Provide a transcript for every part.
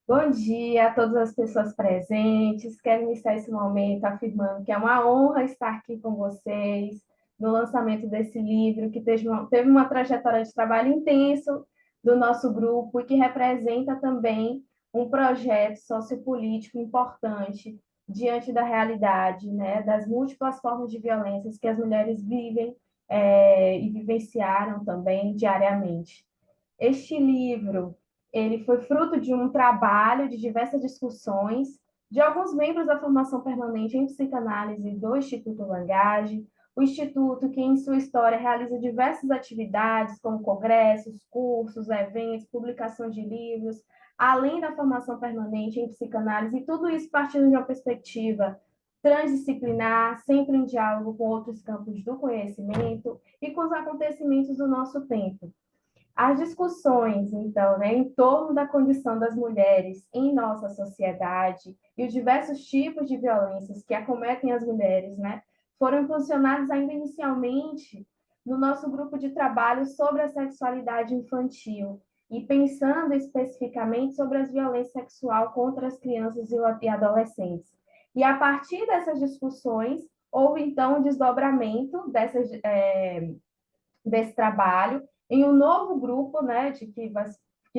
Bom dia a todas as pessoas presentes. Quero iniciar esse momento afirmando que é uma honra estar aqui com vocês no lançamento desse livro, que teve uma trajetória de trabalho intenso do nosso grupo e que representa também um projeto sociopolítico importante diante da realidade, né, das múltiplas formas de violências que as mulheres vivem, e vivenciaram também diariamente. Este livro, ele foi fruto de um trabalho, de diversas discussões, de alguns membros da formação permanente em psicanálise do Instituto Langage, o Instituto que, em sua história, realiza diversas atividades, como congressos, cursos, eventos, publicação de livros, além da formação permanente em psicanálise, e tudo isso partindo de uma perspectiva transdisciplinar, sempre em diálogo com outros campos do conhecimento e com os acontecimentos do nosso tempo. As discussões, então, né, em torno da condição das mulheres em nossa sociedade e os diversos tipos de violências que acometem as mulheres, né, foram impulsionadas ainda inicialmente no nosso grupo de trabalho sobre a sexualidade infantil e pensando especificamente sobre as violências sexuais contra as crianças e adolescentes. E a partir dessas discussões, houve então um desdobramento desse trabalho em um novo grupo, né, que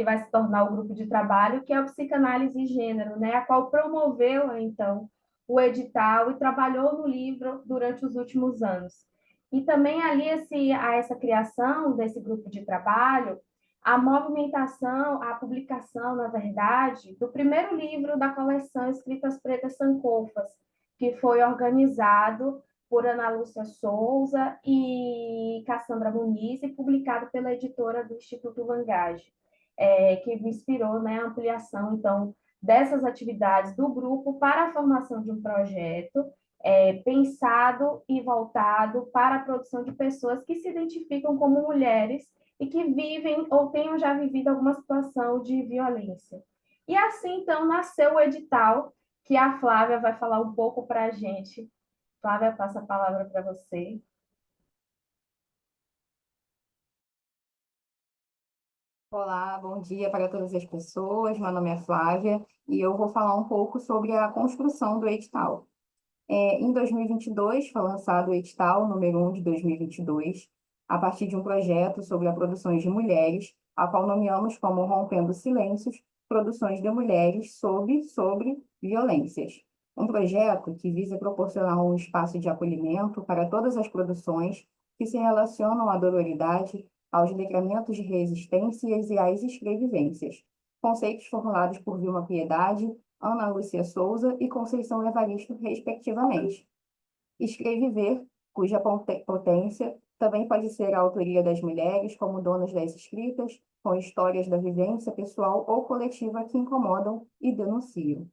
vai se tornar o grupo de trabalho, que é o Psicanálise e Gênero, né, a qual promoveu, então, o edital e trabalhou no livro durante os últimos anos. E também ali a essa criação desse grupo de trabalho, a movimentação, a publicação, na verdade, do primeiro livro da coleção Escritas Pretas Sancofas, que foi organizado por Ana Lúcia Souza e Cassandra Muniz, e publicado pela editora do Instituto Langage, que me inspirou, né, a ampliação, então, dessas atividades do grupo para a formação de um projeto pensado e voltado para a produção de pessoas que se identificam como mulheres e que vivem ou tenham já vivido alguma situação de violência. E assim, então, nasceu o edital, que a Flávia vai falar um pouco para a gente. Flávia, passa a palavra para você. Olá, bom dia para todas as pessoas. Meu nome é Flávia e eu vou falar um pouco sobre a construção do edital. Em 2022, foi lançado o edital número 1 de 2022, a partir de um projeto sobre a produções de mulheres, a qual nomeamos como Rompendo Silêncios, Produções de Mulheres sobre Violências. Um projeto que visa proporcionar um espaço de acolhimento para todas as produções que se relacionam à dororidade, aos livramentos de resistências e às escrevivências. Conceitos formulados por Vilma Piedade, Ana Lúcia Souza e Conceição Evaristo, respectivamente. Escrever, cuja potência também pode ser a autoria das mulheres como donas das escritas, com histórias da vivência pessoal ou coletiva que incomodam e denunciam.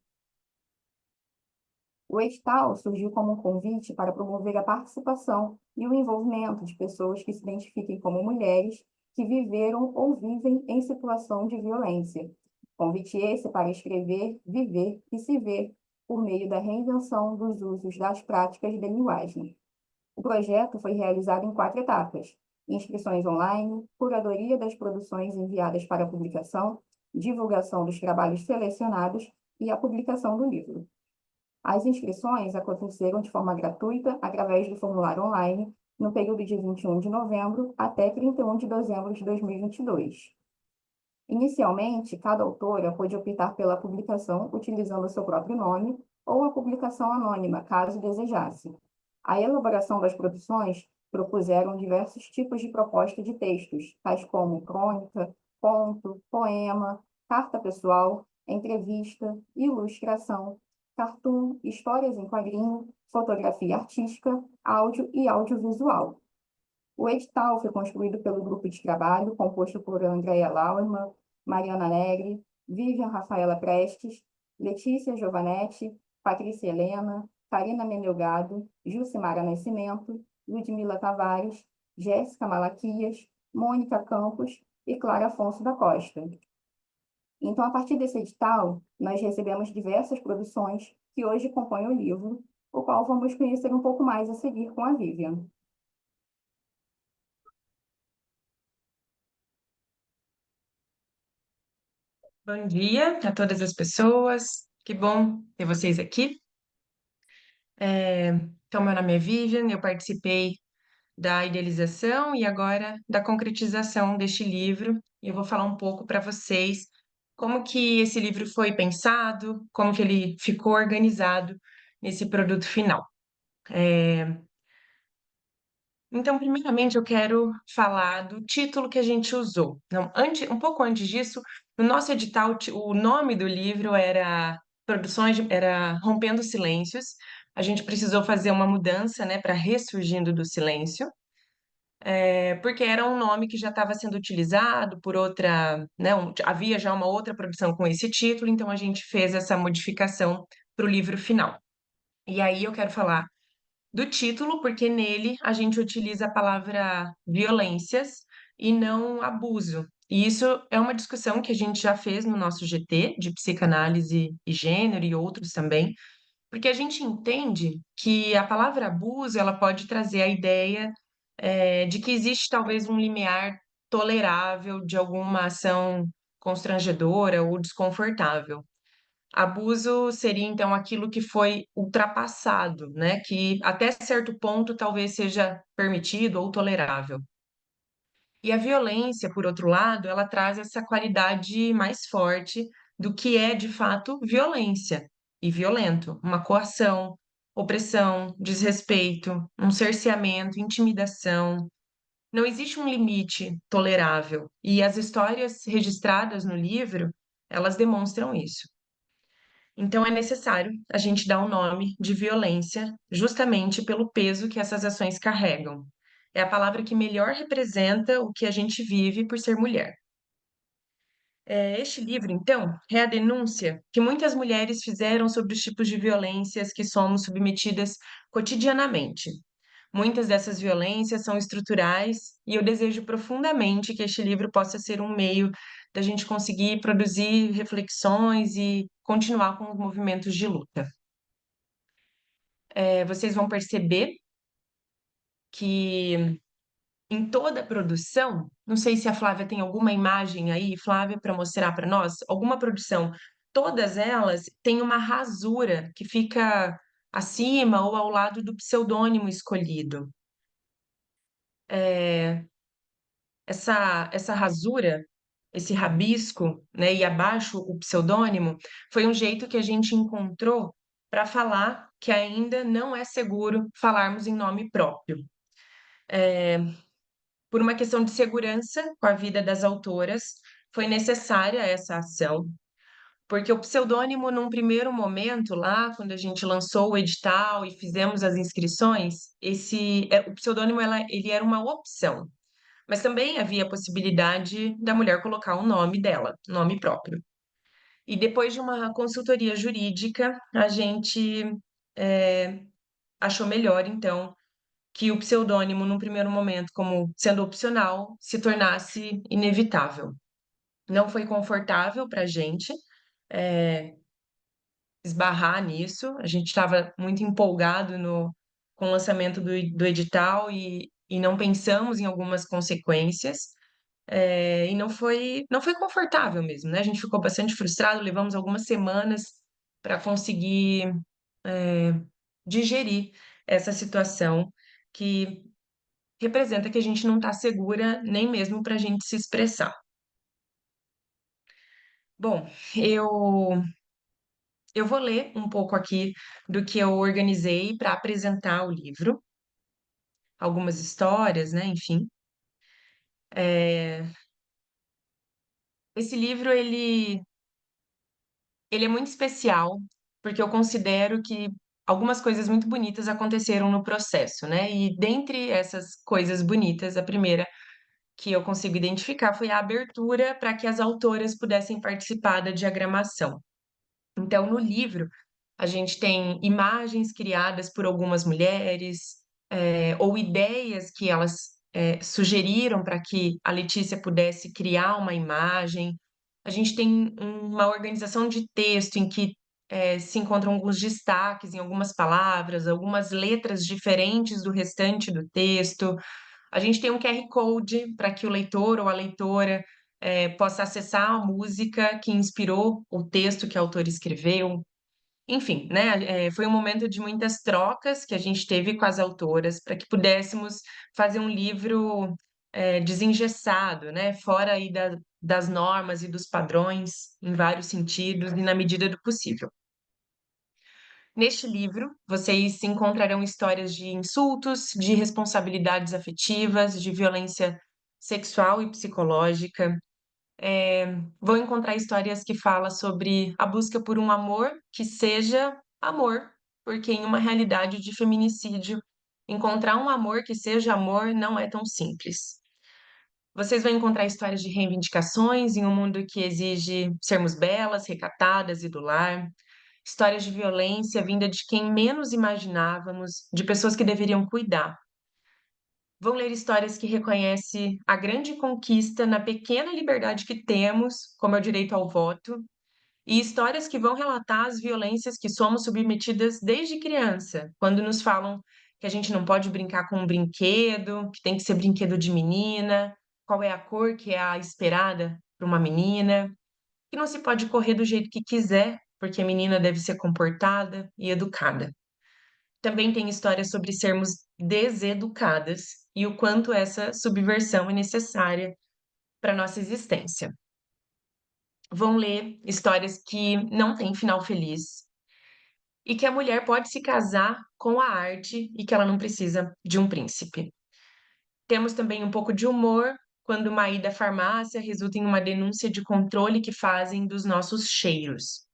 O edital surgiu como um convite para promover a participação e o envolvimento de pessoas que se identifiquem como mulheres que viveram ou vivem em situação de violência. Convite esse para escrever, viver e se ver por meio da reinvenção dos usos das práticas de linguagem. O projeto foi realizado em 4 etapas: inscrições online, curadoria das produções enviadas para publicação, divulgação dos trabalhos selecionados e a publicação do livro. As inscrições aconteceram de forma gratuita através do formulário online no período de 21 de novembro até 31 de dezembro de 2022. Inicialmente, cada autora pôde optar pela publicação utilizando o seu próprio nome ou a publicação anônima, caso desejasse. A elaboração das produções propuseram diversos tipos de proposta de textos, tais como crônica, conto, poema, carta pessoal, entrevista, ilustração, cartoon, histórias em quadrinho, fotografia artística, áudio e audiovisual. O edital foi construído pelo grupo de trabalho, composto por Andréia Lauerman, Mariana Negri, Vivian Rafaela Prestes, Letícia Giovanetti, Patrícia Helena, Karina Menelgado, Jucimara Nascimento, Ludmila Tavares, Jéssica Malaquias, Mônica Campos e Clara Afonso da Costa. Então, a partir desse edital, nós recebemos diversas produções que hoje compõem o livro, o qual vamos conhecer um pouco mais a seguir com a Vivian. Bom dia a todas as pessoas. Que bom ter vocês aqui. Então, meu nome é Vivian, eu participei da idealização e agora da concretização deste livro. E eu vou falar um pouco para vocês como que esse livro foi pensado, como que ele ficou organizado nesse produto final. Então, primeiramente, eu quero falar do título que a gente usou. Não, um pouco antes disso, no nosso edital, o nome do livro era era Rompendo Silêncios. A gente precisou fazer uma mudança, né, para Ressurgindo do Silêncio, porque era um nome que já estava sendo utilizado por outra, né, havia já uma outra produção com esse título, então a gente fez essa modificação para o livro final. E aí eu quero falar do título, porque nele a gente utiliza a palavra violências e não abuso. E isso é uma discussão que a gente já fez no nosso GT de psicanálise e gênero e outros também, porque a gente entende que a palavra abuso ela pode trazer a ideia de que existe talvez um limiar tolerável de alguma ação constrangedora ou desconfortável. Abuso seria, então, aquilo que foi ultrapassado, né? Que até certo ponto talvez seja permitido ou tolerável. E a violência, por outro lado, ela traz essa qualidade mais forte do que é, de fato, violência e violento, uma coação, opressão, desrespeito, um cerceamento, intimidação. Não existe um limite tolerável. E as histórias registradas no livro, elas demonstram isso. Então, é necessário a gente dar o nome de violência justamente pelo peso que essas ações carregam. É a palavra que melhor representa o que a gente vive por ser mulher. Este livro, então, é a denúncia que muitas mulheres fizeram sobre os tipos de violências que somos submetidas cotidianamente. Muitas dessas violências são estruturais e eu desejo profundamente que este livro possa ser um meio da gente conseguir produzir reflexões e continuar com os movimentos de luta. Vocês vão perceber que em toda a produção, não sei se a Flávia tem alguma imagem aí, Flávia, para mostrar para nós, alguma produção, todas elas têm uma rasura que fica acima ou ao lado do pseudônimo escolhido. Essa rasura, esse rabisco, né, e abaixo o pseudônimo, foi um jeito que a gente encontrou para falar que ainda não é seguro falarmos em nome próprio. Por uma questão de segurança com a vida das autoras, foi necessária essa ação, porque o pseudônimo, num primeiro momento, lá, quando a gente lançou o edital e fizemos as inscrições, o pseudônimo ele era uma opção. Mas também havia a possibilidade da mulher colocar o nome dela, nome próprio. E depois de uma consultoria jurídica, a gente achou melhor, então, que o pseudônimo, num primeiro momento, como sendo opcional, se tornasse inevitável. Não foi confortável para a gente esbarrar nisso, a gente estava muito empolgado com o lançamento do edital e não pensamos em algumas consequências. E não foi confortável mesmo, né? A gente ficou bastante frustrado, levamos algumas semanas para conseguir digerir essa situação que representa que a gente não está segura nem mesmo para a gente se expressar. Bom, eu vou ler um pouco aqui do que eu organizei para apresentar o livro, algumas histórias, né? Enfim. Esse livro, ele é muito especial, porque eu considero que algumas coisas muito bonitas aconteceram no processo, né? E dentre essas coisas bonitas, a primeira que eu consigo identificar foi a abertura para que as autoras pudessem participar da diagramação. Então, no livro, a gente tem imagens criadas por algumas mulheres, ou ideias que elas sugeriram para que a Letícia pudesse criar uma imagem. A gente tem uma organização de texto em que se encontram alguns destaques em algumas palavras, algumas letras diferentes do restante do texto. A gente tem um QR Code para que o leitor ou a leitora possa acessar a música que inspirou o texto que a autora escreveu. Enfim, né? Foi um momento de muitas trocas que a gente teve com as autoras para que pudéssemos fazer um livro desengessado, né? Fora aí das normas e dos padrões, em vários sentidos e na medida do possível. Neste livro, vocês encontrarão histórias de insultos, de responsabilidades afetivas, de violência sexual e psicológica. Vão encontrar histórias que falam sobre a busca por um amor que seja amor, porque em uma realidade de feminicídio, encontrar um amor que seja amor não é tão simples. Vocês vão encontrar histórias de reivindicações em um mundo que exige sermos belas, recatadas e do lar. Histórias de violência vinda de quem menos imaginávamos, de pessoas que deveriam cuidar. Vão ler histórias que reconhecem a grande conquista na pequena liberdade que temos, como é o direito ao voto, e histórias que vão relatar as violências que somos submetidas desde criança, quando nos falam que a gente não pode brincar com um brinquedo, que tem que ser brinquedo de menina, qual é a cor que é a esperada para uma menina, que não se pode correr do jeito que quiser, porque a menina deve ser comportada e educada. Também tem histórias sobre sermos deseducadas e o quanto essa subversão é necessária para a nossa existência. Vão ler histórias que não têm final feliz e que a mulher pode se casar com a arte e que ela não precisa de um príncipe. Temos também um pouco de humor quando uma ida à farmácia resulta em uma denúncia de controle que fazem dos nossos cheiros.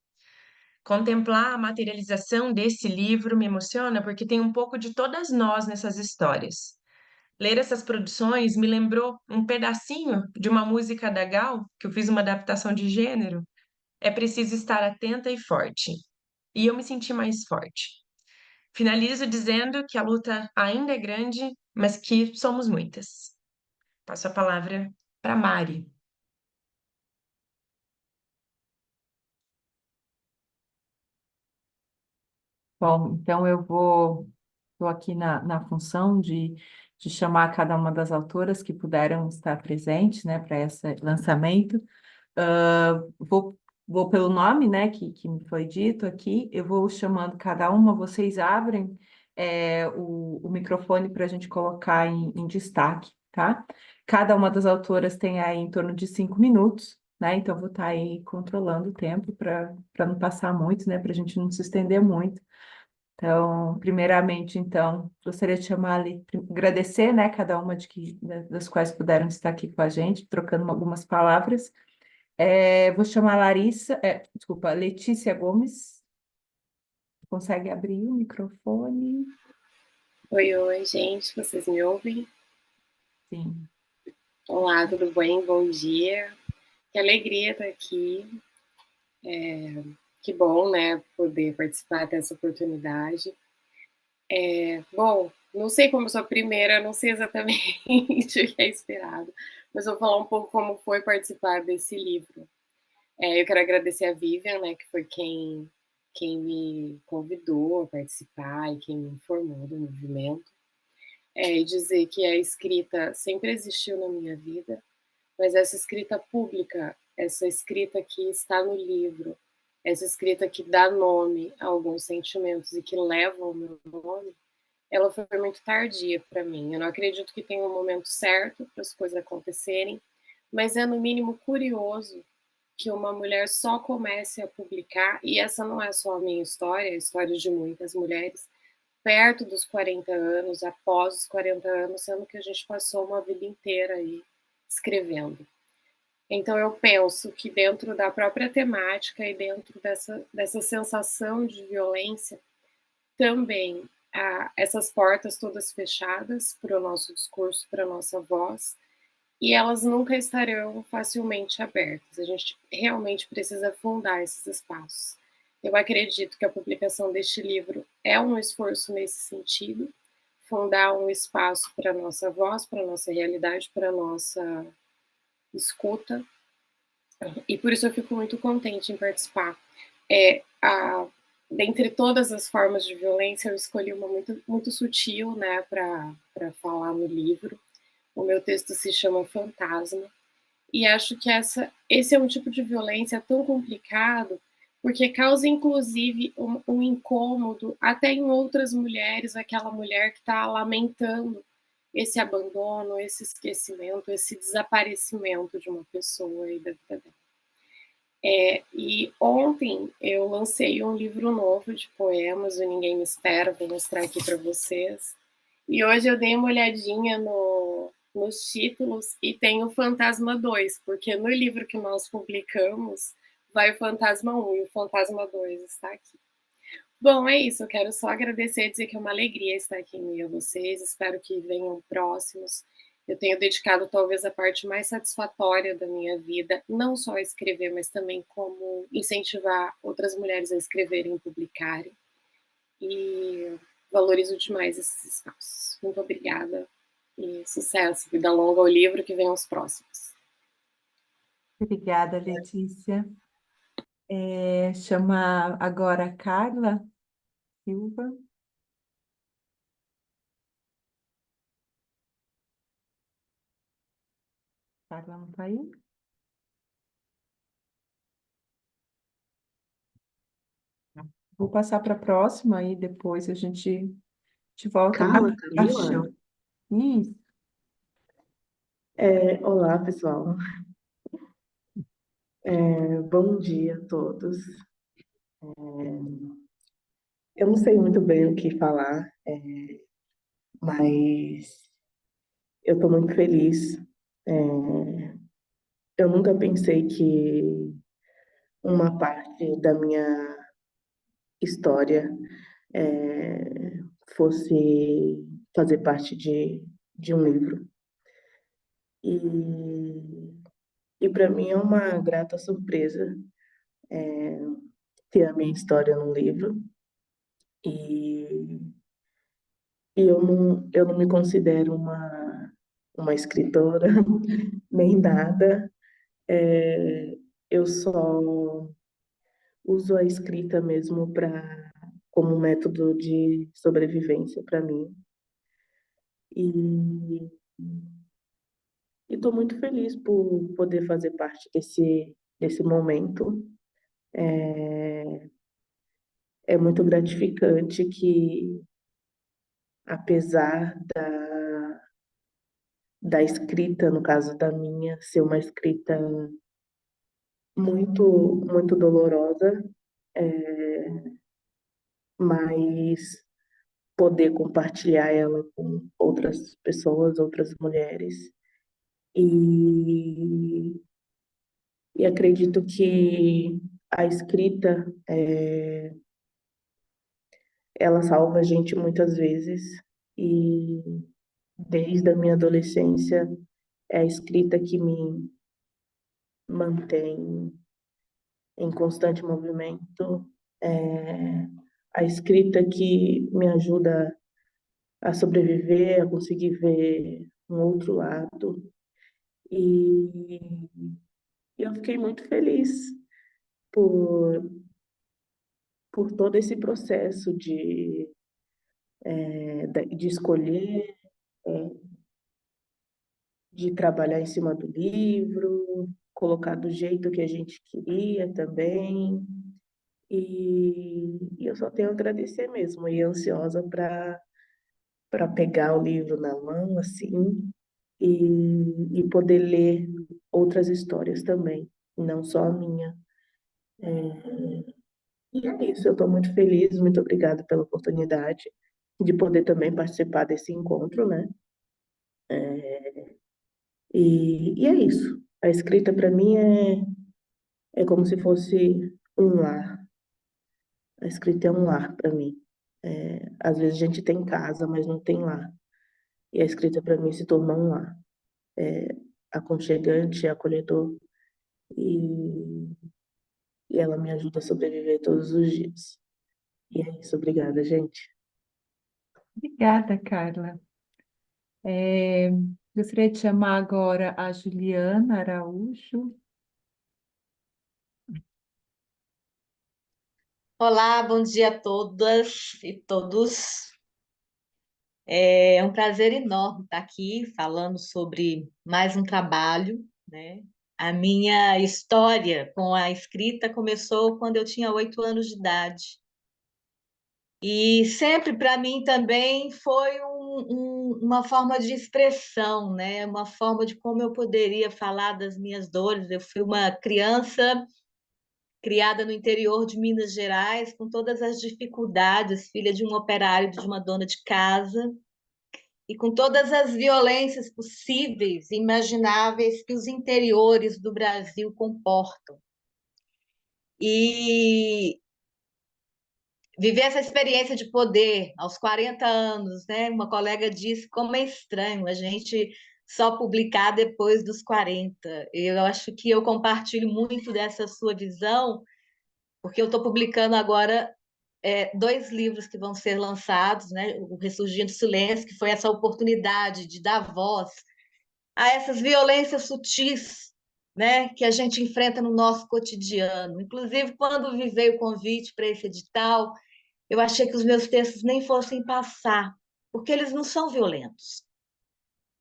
Contemplar a materialização desse livro me emociona porque tem um pouco de todas nós nessas histórias. Ler essas produções me lembrou um pedacinho de uma música da Gal, que eu fiz uma adaptação de gênero. É preciso estar atenta e forte. E eu me senti mais forte. Finalizo dizendo que a luta ainda é grande, mas que somos muitas. Passo a palavra para Mari. Bom, então estou aqui na função de chamar cada uma das autoras que puderam estar presentes, né, para esse lançamento. Vou pelo nome, né, que me foi dito aqui, eu vou chamando cada uma, vocês abrem o microfone para a gente colocar em destaque, tá? Cada uma das autoras tem aí em torno de 5 minutos, né? Então, eu vou estar aí controlando o tempo para não passar muito, né? Para a gente não se estender muito. Então, primeiramente, então, gostaria de chamar ali, agradecer, né, cada uma das quais puderam estar aqui com a gente, trocando algumas palavras. Vou chamar desculpa, Letícia Gomes. Consegue abrir o microfone? Oi, oi, gente, vocês me ouvem? Sim. Olá, tudo bem? Bom dia. Que alegria estar aqui. Que bom, né, poder participar dessa oportunidade. Bom, não sei como eu sou a primeira, não sei exatamente o que é esperado, mas vou falar um pouco como foi participar desse livro. Eu quero agradecer a Vivian, né, que foi quem me convidou a participar e quem me informou do movimento. E dizer que a escrita sempre existiu na minha vida, mas essa escrita pública, essa escrita que está no livro, essa escrita que dá nome a alguns sentimentos e que leva o meu nome, ela foi muito tardia para mim. Eu não acredito que tenha um momento certo para as coisas acontecerem, mas é no mínimo curioso que uma mulher só comece a publicar, e essa não é só a minha história, é a história de muitas mulheres, perto dos 40 anos, após os 40 anos, sendo que a gente passou uma vida inteira aí escrevendo. Então, eu penso que dentro da própria temática e dentro dessa sensação de violência, também há essas portas todas fechadas para o nosso discurso, para a nossa voz, e elas nunca estarão facilmente abertas. A gente realmente precisa fundar esses espaços. Eu acredito que a publicação deste livro é um esforço nesse sentido, fundar um espaço para a nossa voz, para a nossa realidade, para a nossa escuta, e por isso eu fico muito contente em participar. Dentre todas as formas de violência, eu escolhi uma muito, muito sutil, né, para falar no livro. O meu texto se chama Fantasma, E acho que esse é um tipo de violência tão complicado, porque causa, inclusive, um incômodo até em outras mulheres, aquela mulher que está lamentando esse abandono, esse esquecimento, esse desaparecimento de uma pessoa e da vida dela. E ontem eu lancei um livro novo de poemas, o Ninguém Me Espera, vou mostrar aqui para vocês. E hoje eu dei uma olhadinha nos títulos e tem o Fantasma 2, porque no livro que nós publicamos vai o Fantasma 1 e o Fantasma 2 está aqui. Bom, é isso. Eu quero só agradecer e dizer que é uma alegria estar aqui em meio a vocês. Espero que venham próximos. Eu tenho dedicado talvez a parte mais satisfatória da minha vida, não só a escrever, mas também como incentivar outras mulheres a escreverem e publicarem. E valorizo demais esses espaços. Muito obrigada e sucesso. Vida longa ao livro, que venham os próximos. Obrigada, Letícia. Chama agora a Carla Silva. Carla não está aí? Vou passar para a próxima e depois a gente volta. Carla, Camila? Achou. Isso. Olá, pessoal. Bom dia a todos. Eu não sei muito bem o que falar, mas eu estou muito feliz. Eu nunca pensei que uma parte da minha história fosse fazer parte de um livro. E para mim é uma grata surpresa ter a minha história num livro. E eu não me considero uma escritora, nem nada. Eu só uso a escrita mesmo como método de sobrevivência para mim. E estou muito feliz por poder fazer parte desse momento. É muito gratificante que, apesar da escrita, no caso da minha, ser uma escrita muito, muito dolorosa, mas poder compartilhar ela com outras pessoas, outras mulheres. E, e acredito que a escrita, ela salva a gente muitas vezes. E desde a minha adolescência, é a escrita que me mantém em constante movimento, é a escrita que me ajuda a sobreviver, a conseguir ver um outro lado. E eu fiquei muito feliz por, por todo esse processo de escolher, de trabalhar em cima do livro, colocar do jeito que a gente queria também. E eu só tenho a agradecer mesmo, e ansiosa para pegar o livro na mão, assim, e poder ler outras histórias também, não só a minha. E é isso, eu estou muito feliz, muito obrigada pela oportunidade de poder também participar desse encontro, né? E é isso. A escrita para mim é como se fosse um lar. A escrita é um lar para mim. Às vezes a gente tem casa, mas não tem lar. E a escrita para mim se tornou um lar. Aconchegante, acolhedor. E, e ela me ajuda a sobreviver todos os dias. E é isso, obrigada, gente. Obrigada, Carla. Gostaria de chamar agora a Juliana Araújo. Olá, bom dia a todas e todos. É um prazer enorme estar aqui falando sobre mais um trabalho, né, A minha história com a escrita começou quando eu tinha 8 anos de idade. E sempre para mim também foi uma forma de expressão, né? Uma forma de como eu poderia falar das minhas dores. Eu fui uma criança criada no interior de Minas Gerais, com todas as dificuldades, filha de um operário, de uma dona de casa, e com todas as violências possíveis e imagináveis que os interiores do Brasil comportam. E viver essa experiência de poder aos 40 anos, né? Uma colega disse como é estranho a gente só publicar depois dos 40. Eu acho que eu compartilho muito dessa sua visão, porque eu estou publicando agora 2 livros que vão ser lançados, né? O Ressurgindo do Silêncio, que foi essa oportunidade de dar voz a essas violências sutis, né? Que a gente enfrenta no nosso cotidiano. Inclusive, quando vi veio o convite para esse edital, eu achei que os meus textos nem fossem passar, porque eles não são violentos,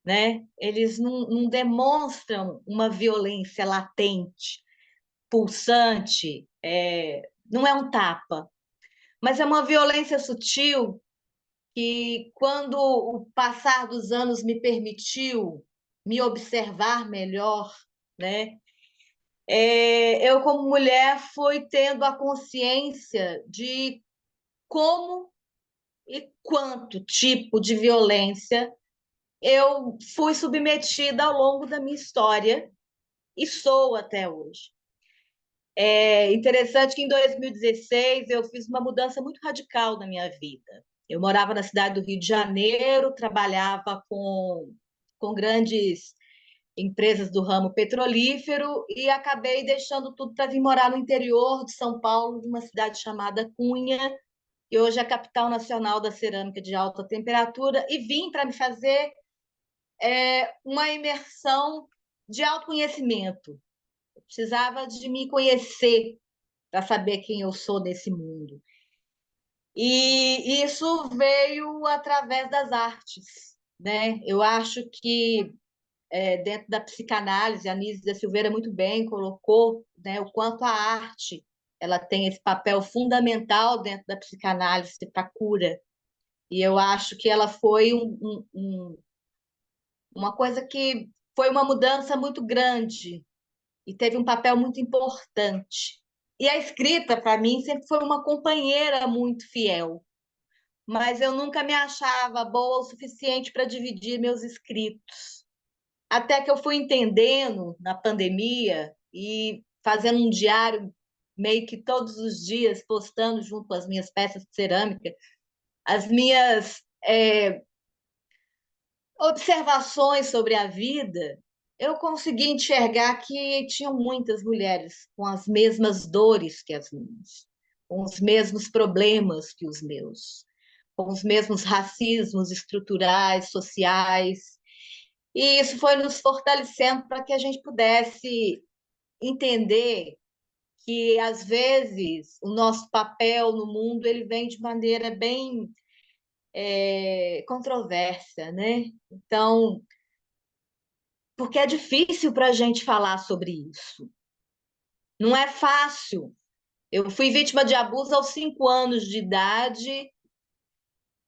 né? Eles não demonstram uma violência latente, pulsante, não é um tapa, mas é uma violência sutil que, quando o passar dos anos me permitiu me observar melhor, né? Eu, como mulher, fui tendo a consciência de como e quanto tipo de violência eu fui submetida ao longo da minha história e sou até hoje. É interessante que em 2016 eu fiz uma mudança muito radical na minha vida. Eu morava na cidade do Rio de Janeiro, trabalhava com grandes empresas do ramo petrolífero e acabei deixando tudo para vir morar no interior de São Paulo, numa cidade chamada Cunha, que hoje é a capital nacional da cerâmica de alta temperatura, e vim para me fazer uma imersão de autoconhecimento. Eu precisava de me conhecer para saber quem eu sou nesse mundo. E isso veio através das artes, né? Eu acho que dentro da psicanálise, a Anísia da Silveira muito bem colocou, né, o quanto a arte ela tem esse papel fundamental dentro da psicanálise para a cura. E eu acho que ela foi uma coisa que foi uma mudança muito grande e teve um papel muito importante. E a escrita, para mim, sempre foi uma companheira muito fiel, mas eu nunca me achava boa o suficiente para dividir meus escritos. Até que eu fui entendendo na pandemia e fazendo um diário meio que todos os dias, postando junto com as minhas peças de cerâmica, as minhas observações sobre a vida, eu consegui enxergar que tinham muitas mulheres com as mesmas dores que as minhas, com os mesmos problemas que os meus, com os mesmos racismos estruturais, sociais. E isso foi nos fortalecendo para que a gente pudesse entender que, às vezes, o nosso papel no mundo ele vem de maneira bem controversa, né? Então, porque é difícil para a gente falar sobre isso. Não é fácil. Eu fui vítima de abuso aos 5 anos de idade,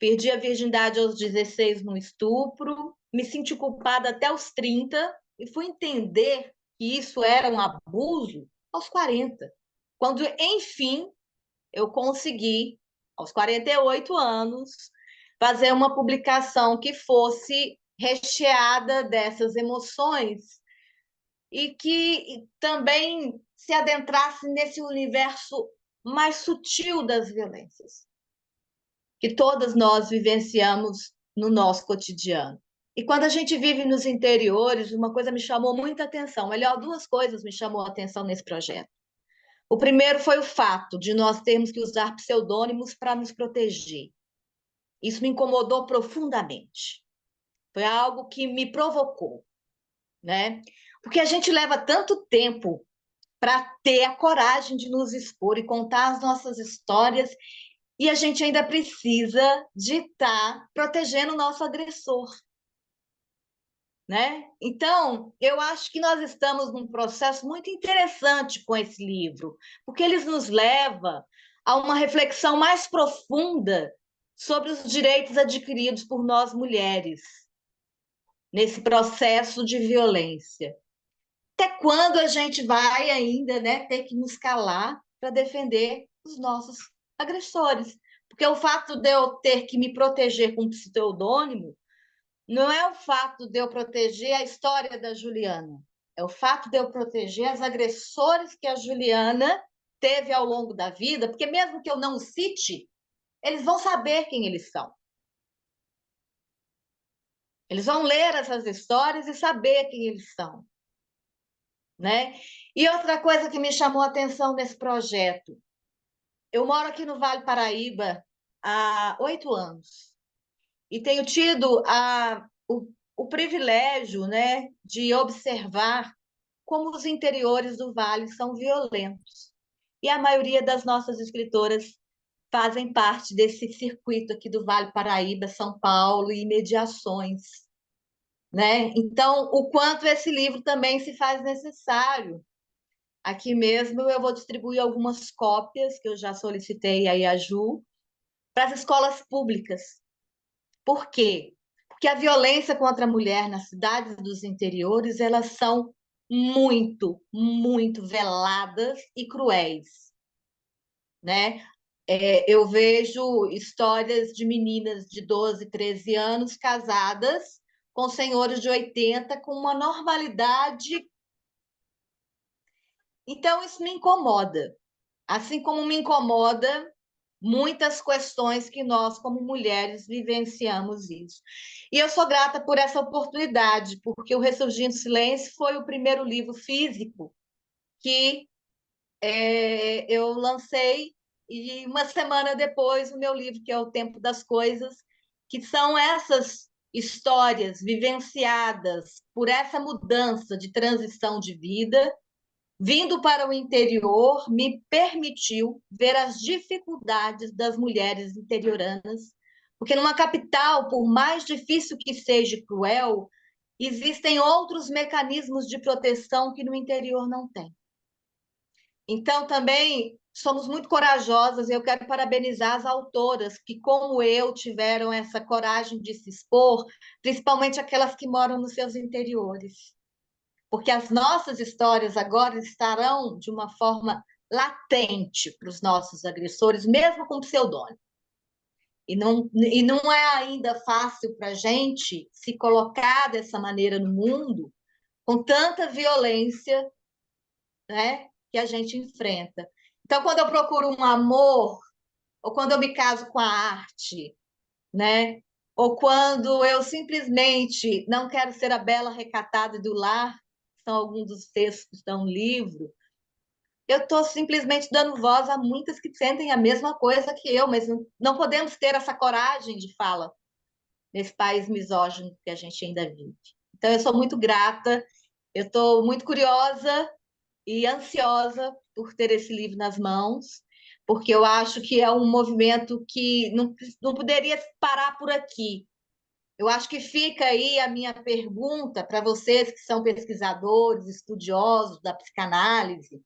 perdi a virgindade aos 16 no estupro, me senti culpada até os 30 e fui entender que isso era um abuso aos 40. Quando, enfim, eu consegui, aos 48 anos, fazer uma publicação que fosse recheada dessas emoções e que também se adentrasse nesse universo mais sutil das violências, que todas nós vivenciamos no nosso cotidiano. E quando a gente vive nos interiores, uma coisa me chamou muita atenção. Melhor, 2 coisas me chamou a atenção nesse projeto. O primeiro foi o fato de nós termos que usar pseudônimos para nos proteger. Isso me incomodou profundamente. Foi algo que me provocou, né? Porque a gente leva tanto tempo para ter a coragem de nos expor e contar as nossas histórias, e a gente ainda precisa de estar protegendo o nosso agressor, né? Então, eu acho que nós estamos num processo muito interessante com esse livro, porque ele nos leva a uma reflexão mais profunda sobre os direitos adquiridos por nós mulheres nesse processo de violência. Até quando a gente vai ainda, né, ter que nos calar para defender os nossos agressores? Porque o fato de eu ter que me proteger com um pseudônimo não é o fato de eu proteger a história da Juliana, é o fato de eu proteger as agressores que a Juliana teve ao longo da vida, porque mesmo que eu não cite, eles vão saber quem eles são. Eles vão ler essas histórias e saber quem eles são, né? E outra coisa que me chamou a atenção nesse projeto, eu moro aqui no Vale Paraíba há 8 anos e tenho tido o privilégio, né, de observar como os interiores do Vale são violentos. E a maioria das nossas escritoras fazem parte desse circuito aqui do Vale Paraíba, São Paulo e imediações, né? Então, o quanto esse livro também se faz necessário. Aqui mesmo eu vou distribuir algumas cópias que eu já solicitei aí a Ju para as escolas públicas. Por quê? Porque a violência contra a mulher nas cidades dos interiores, elas são muito, muito veladas e cruéis, né? Eu vejo histórias de meninas de 12, 13 anos casadas com senhores de 80 com uma normalidade. Então, isso me incomoda. Assim como me incomoda muitas questões que nós, como mulheres, vivenciamos isso. E eu sou grata por essa oportunidade, porque o Ressurgindo Silêncio foi o primeiro livro físico que eu lancei, e uma semana depois o meu livro, que é O Tempo das Coisas, que são essas histórias vivenciadas por essa mudança de transição de vida, vindo para o interior, me permitiu ver as dificuldades das mulheres interioranas, porque numa capital, por mais difícil que seja cruel, existem outros mecanismos de proteção que no interior não tem. Então, também somos muito corajosas e eu quero parabenizar as autoras que, como eu, tiveram essa coragem de se expor, principalmente aquelas que moram nos seus interiores. Porque as nossas histórias agora estarão de uma forma latente para os nossos agressores, mesmo com pseudônimo. E não é ainda fácil para a gente se colocar dessa maneira no mundo, com tanta violência, né, que a gente enfrenta. Então, quando eu procuro um amor, ou quando eu me caso com a arte, né, ou quando eu simplesmente não quero ser a bela recatada do lar, são alguns dos textos que estão no livro, eu estou simplesmente dando voz a muitas que sentem a mesma coisa que eu, mas não podemos ter essa coragem de fala nesse país misógino que a gente ainda vive. Então, eu sou muito grata, eu estou muito curiosa e ansiosa por ter esse livro nas mãos, porque eu acho que é um movimento que não poderia parar por aqui. Eu acho que fica aí a minha pergunta para vocês que são pesquisadores, estudiosos da psicanálise,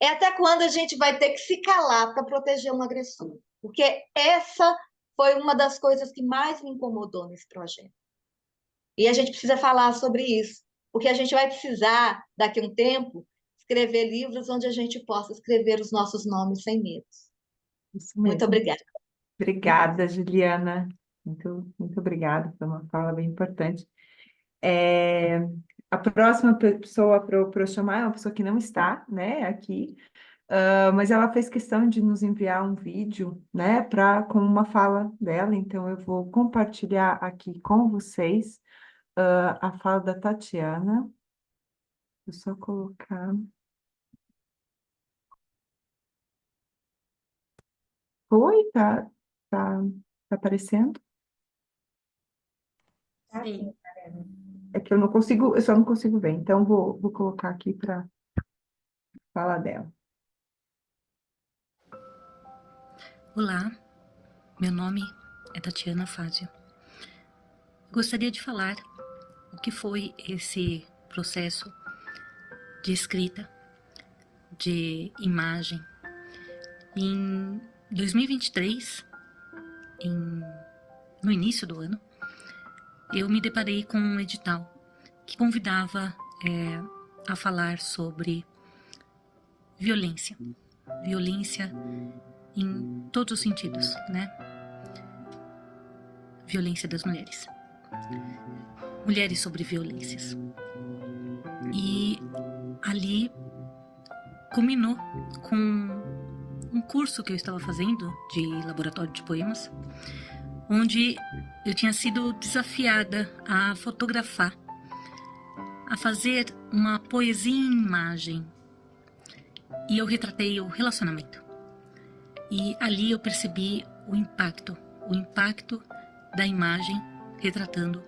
é até quando a gente vai ter que se calar para proteger um agressor? Porque essa foi uma das coisas que mais me incomodou nesse projeto. E a gente precisa falar sobre isso, porque a gente vai precisar, daqui a um tempo, escrever livros onde a gente possa escrever os nossos nomes sem medo. Isso Muito mesmo. obrigada. Obrigada, Juliana. Muito, muito obrigada. Foi uma fala bem importante. É, a próxima pessoa para eu chamar é uma pessoa que não está, né, aqui, mas ela fez questão de nos enviar um vídeo, né, com uma fala dela, então eu vou compartilhar aqui com vocês, a fala da Tatiana. Vou só colocar. Oi, tá, tá aparecendo? Sim. É que eu só não consigo ver, então vou colocar aqui para falar dela. Olá, meu nome é Tatiana Fázio. Gostaria de falar o que foi esse processo de escrita, de imagem. Em 2023, no início do ano, eu me deparei com um edital que convidava a falar sobre violência. Violência em todos os sentidos, né? Violência das mulheres. Mulheres sobre violências. E ali culminou com um curso que eu estava fazendo de laboratório de poemas, onde eu tinha sido desafiada a fotografar, a fazer uma poesia em imagem. E eu retratei o relacionamento. E ali eu percebi o impacto da imagem retratando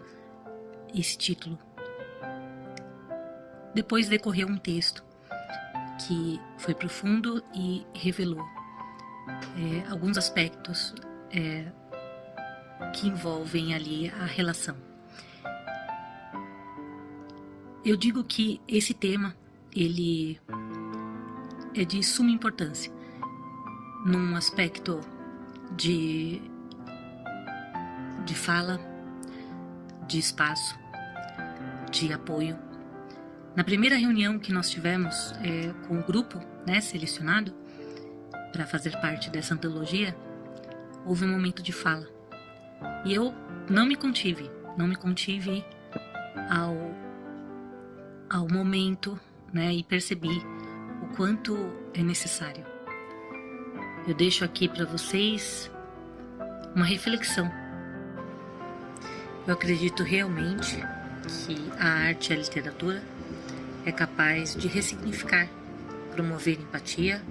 esse título. Depois decorreu um texto que foi profundo e revelou alguns aspectos que envolvem ali a relação. Eu digo que esse tema, ele é de suma importância num aspecto de fala, de espaço, de apoio. Na primeira reunião que nós tivemos com o grupo, né, selecionado para fazer parte dessa antologia, houve um momento de fala. E eu não me contive ao momento, né, e percebi o quanto é necessário. Eu deixo aqui para vocês uma reflexão. Eu acredito realmente que a arte e a literatura é capaz de ressignificar, promover empatia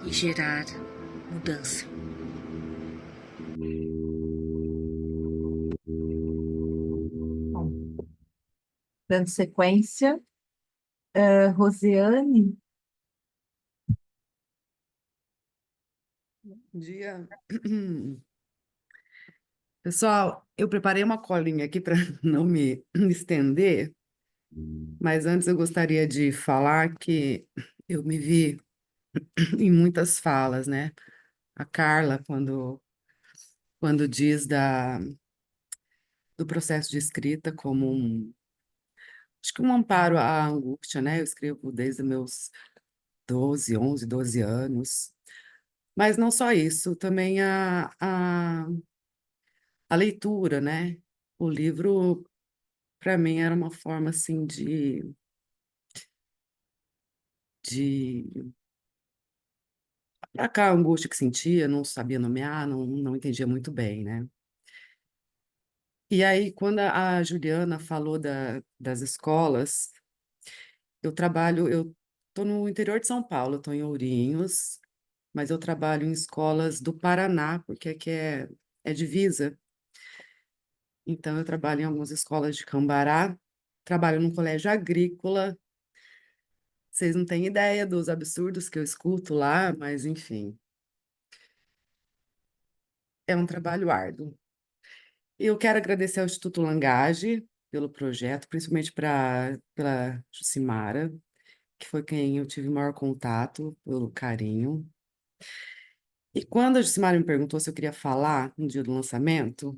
e gerar mudança. Bom, dando sequência, Rosiane. Bom dia. Pessoal, eu preparei uma colinha aqui para não me estender, mas antes eu gostaria de falar que eu me vi em muitas falas, né? A Carla, quando diz do processo de escrita como acho que um amparo à angústia, né? Eu escrevo desde meus 12 anos, mas não só isso, também a leitura, né? O livro, para mim, era uma forma, assim, de aplacar a angústia que sentia, não sabia nomear, não entendia muito bem, né? E aí, quando a Juliana falou das escolas, eu estou no interior de São Paulo, estou em Ourinhos, mas eu trabalho em escolas do Paraná, porque aqui é divisa. Então, eu trabalho em algumas escolas de Cambará, trabalho num colégio agrícola. Vocês não têm ideia dos absurdos que eu escuto lá, mas enfim, é um trabalho árduo. Eu quero agradecer ao Instituto Langage pelo projeto, principalmente pela Jucimara, que foi quem eu tive maior contato, pelo carinho. E quando a Jucimara me perguntou se eu queria falar no dia do lançamento,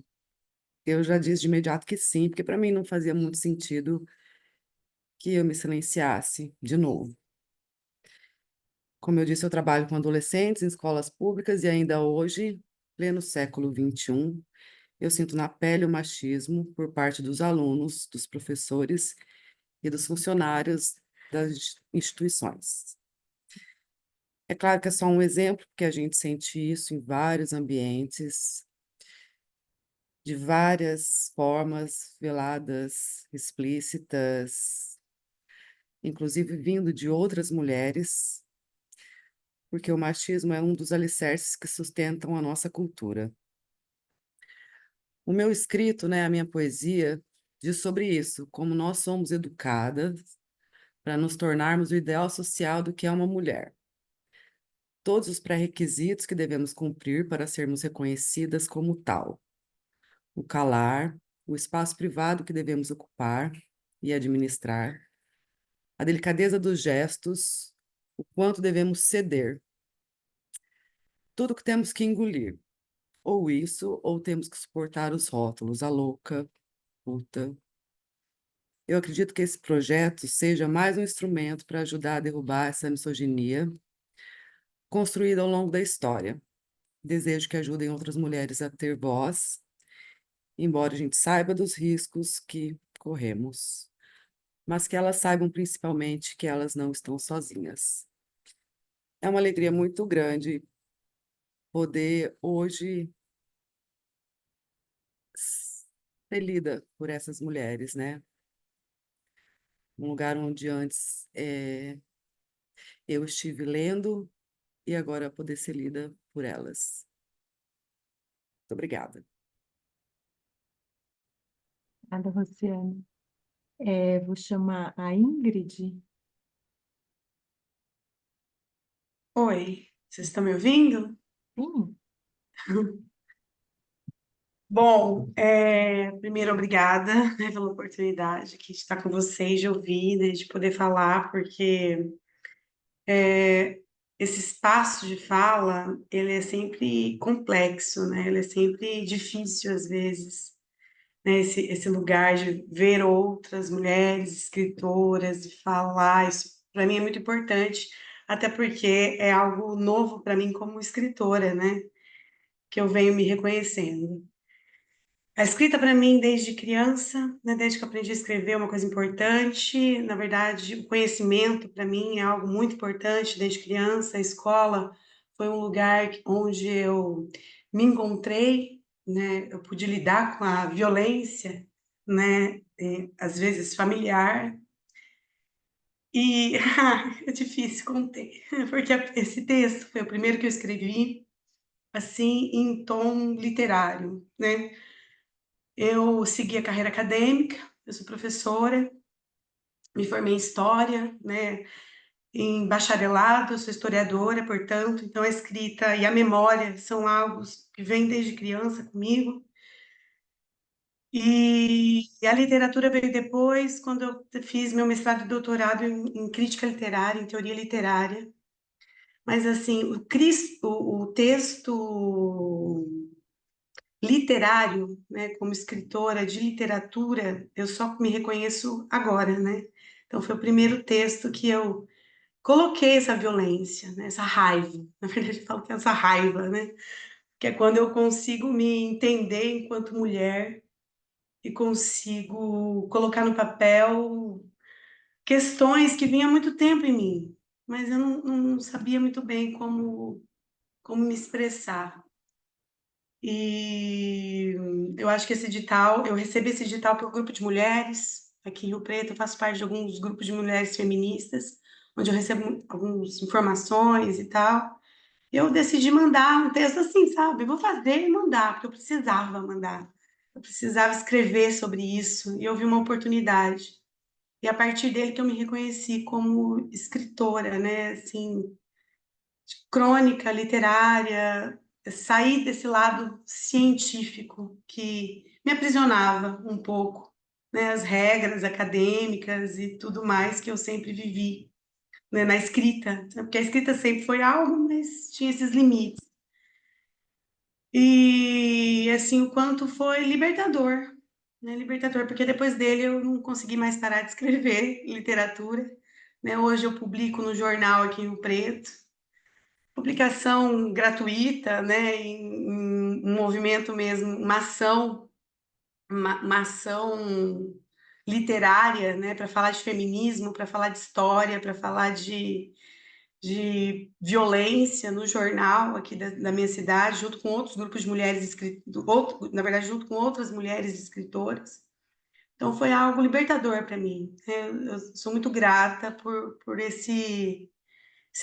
eu já disse de imediato que sim, porque para mim não fazia muito sentido que eu me silenciasse de novo. Como eu disse, eu trabalho com adolescentes em escolas públicas e ainda hoje, pleno século XXI, eu sinto na pele o machismo por parte dos alunos, dos professores e dos funcionários das instituições. É claro que é só um exemplo, porque a gente sente isso em vários ambientes, de várias formas, veladas, explícitas, inclusive vindo de outras mulheres, porque o machismo é um dos alicerces que sustentam a nossa cultura. O meu escrito, né, a minha poesia, diz sobre isso, como nós somos educadas para nos tornarmos o ideal social do que é uma mulher. Todos os pré-requisitos que devemos cumprir para sermos reconhecidas como tal. O calar, o espaço privado que devemos ocupar e administrar, a delicadeza dos gestos, o quanto devemos ceder, tudo que temos que engolir, ou isso, ou temos que suportar os rótulos, a louca, puta. Eu acredito que esse projeto seja mais um instrumento para ajudar a derrubar essa misoginia construída ao longo da história. Desejo que ajudem outras mulheres a ter voz, embora a gente saiba dos riscos que corremos, mas que elas saibam principalmente que elas não estão sozinhas. É uma alegria muito grande poder hoje ser lida por essas mulheres, né? Um lugar onde antes eu estive lendo e agora poder ser lida por elas. Muito obrigada. Obrigada, Rosiane. Vou chamar a Ingrid. Oi, vocês estão me ouvindo? Sim. Bom, primeiro, obrigada, né, pela oportunidade de estar com vocês, de ouvir, né, de poder falar, porque esse espaço de fala, ele é sempre complexo, né? Ele é sempre difícil, às vezes, né? Esse lugar de ver outras mulheres escritoras e falar, isso para mim é muito importante, até porque é algo novo para mim como escritora, né? Que eu venho me reconhecendo. A escrita para mim desde criança, né, desde que eu aprendi a escrever, é uma coisa importante. Na verdade, o conhecimento para mim é algo muito importante desde criança. A escola foi um lugar onde eu me encontrei, né? Eu pude lidar com a violência, né? Às vezes familiar. E é difícil conter, porque esse texto foi o primeiro que eu escrevi assim em tom literário, né? Eu segui a carreira acadêmica, eu sou professora, me formei em História, né, em bacharelado, eu sou historiadora, portanto, então a escrita e a memória são algo que vem desde criança comigo. E a literatura veio depois, quando eu fiz meu mestrado e doutorado em crítica literária, em teoria literária. Mas, assim, o texto literário, né, como escritora de literatura, eu só me reconheço agora, né? Então foi o primeiro texto que eu coloquei essa violência, né, essa raiva. Na verdade, eu falo que é essa raiva, né? Que é quando eu consigo me entender enquanto mulher e consigo colocar no papel questões que vinham há muito tempo em mim, mas eu não sabia muito bem como me expressar. E eu acho que esse edital, eu recebi esse edital por grupo de mulheres, aqui em Rio Preto, eu faço parte de alguns grupos de mulheres feministas, onde eu recebo algumas informações e tal. Eu decidi mandar um texto assim, sabe? Vou fazer e mandar, porque eu precisava mandar. Eu precisava escrever sobre isso, e eu vi uma oportunidade. E a partir dele que eu me reconheci como escritora, né? Assim, crônica literária, sair desse lado científico que me aprisionava um pouco, né, as regras acadêmicas e tudo mais que eu sempre vivi, né, na escrita, porque a escrita sempre foi algo, mas tinha esses limites. E assim, o quanto foi libertador, né, libertador, porque depois dele eu não consegui mais parar de escrever literatura, né? Hoje eu publico no jornal aqui em Rio Preto, publicação gratuita, né, em um movimento mesmo, uma ação literária, né, para falar de feminismo, para falar de história, para falar de violência no jornal aqui da minha cidade, junto com outros grupos de mulheres na verdade, junto com outras mulheres escritoras. Então, foi algo libertador para mim. Eu sou muito grata por esse